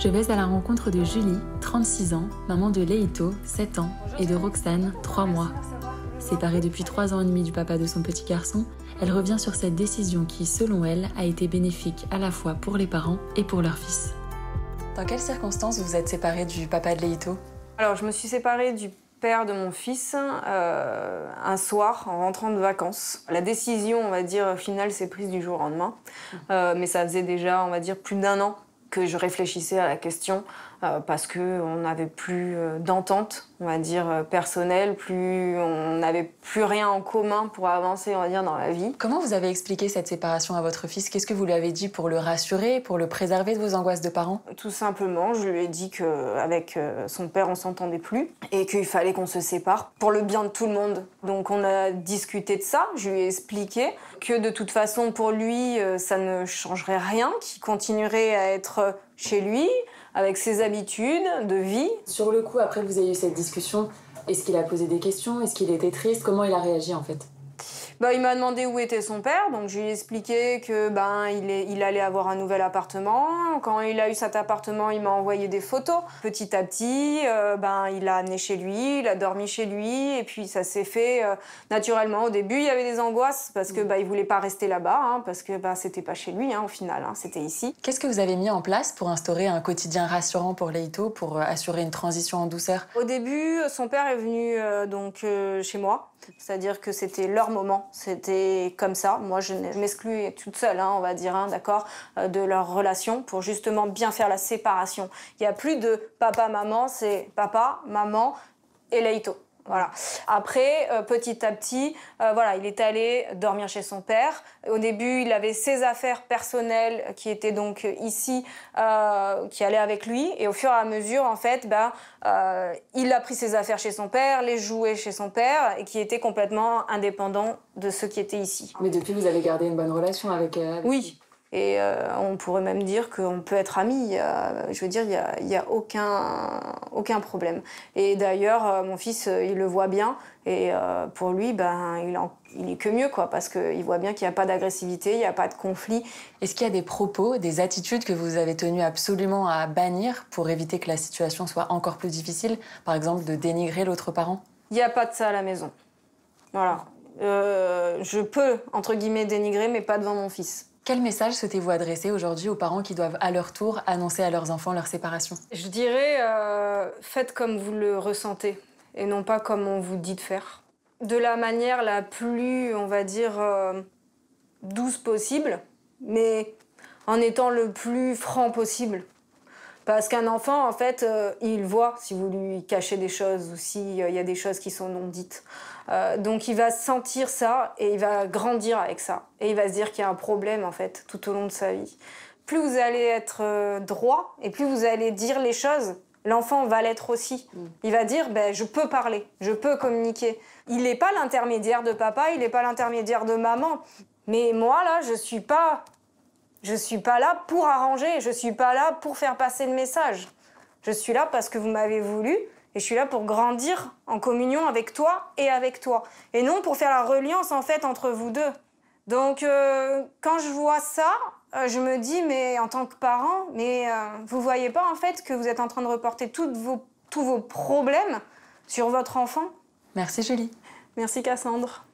je vais à la rencontre de Julie, 36 ans, maman de Leito, 7 ans, et de Roxane, 3 mois. Séparée depuis 3 ans et demi du papa de son petit garçon, elle revient sur cette décision qui, selon elle, a été bénéfique à la fois pour les parents et pour leur fils. Dans quelles circonstances vous êtes séparée du papa de Leito? Alors, je me suis séparée du père de mon fils un soir en rentrant de vacances. La décision, on va dire, finale s'est prise du jour au lendemain. Mais ça faisait déjà, on va dire, plus d'1 an que je réfléchissais à la question parce qu'on n'avait plus d'entente, on va dire, personnelle, on n'avait plus rien en commun pour avancer, on va dire, dans la vie. Comment vous avez expliqué cette séparation à votre fils? Qu'est-ce que vous lui avez dit pour le rassurer, pour le préserver de vos angoisses de parents? Tout simplement, je lui ai dit qu'avec son père, on s'entendait plus et qu'il fallait qu'on se sépare pour le bien de tout le monde. Donc on a discuté de ça, je lui ai expliqué que de toute façon, pour lui, ça ne changerait rien, qu'il continuerait à être chez lui, avec ses habitudes de vie. Sur le coup, après que vous ayez eu cette discussion, est-ce qu'il a posé des questions? Est-ce qu'il était triste? Comment il a réagi en fait? Il m'a demandé où était son père, donc je lui ai expliqué que il allait avoir un nouvel appartement. Quand il a eu cet appartement, il m'a envoyé des photos. Petit à petit, il l'a amené chez lui, il a dormi chez lui, et puis ça s'est fait naturellement. Au début, il y avait des angoisses parce que il voulait pas rester là-bas, parce que c'était pas chez lui au final, c'était ici. Qu'est-ce que vous avez mis en place pour instaurer un quotidien rassurant pour Leito, pour assurer une transition en douceur? Au début, son père est venu chez moi. C'est-à-dire que c'était leur moment, c'était comme ça. Moi, je m'exclus toute seule, on va dire, d'accord, de leur relation pour justement bien faire la séparation. Il n'y a plus de papa-maman, c'est papa, maman et Leito. Voilà. Après, petit à petit, il est allé dormir chez son père. Au début, il avait ses affaires personnelles qui étaient donc ici, qui allaient avec lui. Et au fur et à mesure, en fait, il a pris ses affaires chez son père, les jouets chez son père, et qui était complètement indépendant de ceux qui étaient ici. Mais depuis, vous avez gardé une bonne relation avec Oui. Et on pourrait même dire qu'on peut être amis. Je veux dire, il n'y a aucun problème. Et d'ailleurs, mon fils, il le voit bien. Et pour lui, il est que mieux, parce qu'il voit bien qu'il n'y a pas d'agressivité, il n'y a pas de conflit. Est-ce qu'il y a des propos, des attitudes que vous avez tenu absolument à bannir pour éviter que la situation soit encore plus difficile? Par exemple, de dénigrer l'autre parent? Il n'y a pas de ça à la maison. Voilà. Je peux, entre guillemets, dénigrer, mais pas devant mon fils. Quel message souhaitez-vous adresser aujourd'hui aux parents qui doivent à leur tour annoncer à leurs enfants leur séparation? Je dirais, faites comme vous le ressentez et non pas comme on vous dit de faire. De la manière la plus, on va dire, douce possible, mais en étant le plus franc possible. Parce qu'un enfant, en fait, il voit si vous lui cachez des choses ou s'il y a des choses qui sont non dites. Donc il va sentir ça et il va grandir avec ça. Et il va se dire qu'il y a un problème, en fait, tout au long de sa vie. Plus vous allez être droit et plus vous allez dire les choses, l'enfant va l'être aussi. Il va dire, je peux parler, je peux communiquer. Il n'est pas l'intermédiaire de papa, il n'est pas l'intermédiaire de maman. Mais moi, là, je suis pas là pour arranger, je suis pas là pour faire passer le message. Je suis là parce que vous m'avez voulu et je suis là pour grandir en communion avec toi et avec toi. Et non pour faire la reliance, en fait, entre vous deux. Donc, quand je vois ça, je me dis, mais en tant que parent, vous voyez pas, en fait, que vous êtes en train de reporter tous vos problèmes sur votre enfant? Merci Julie. Merci Cassandre.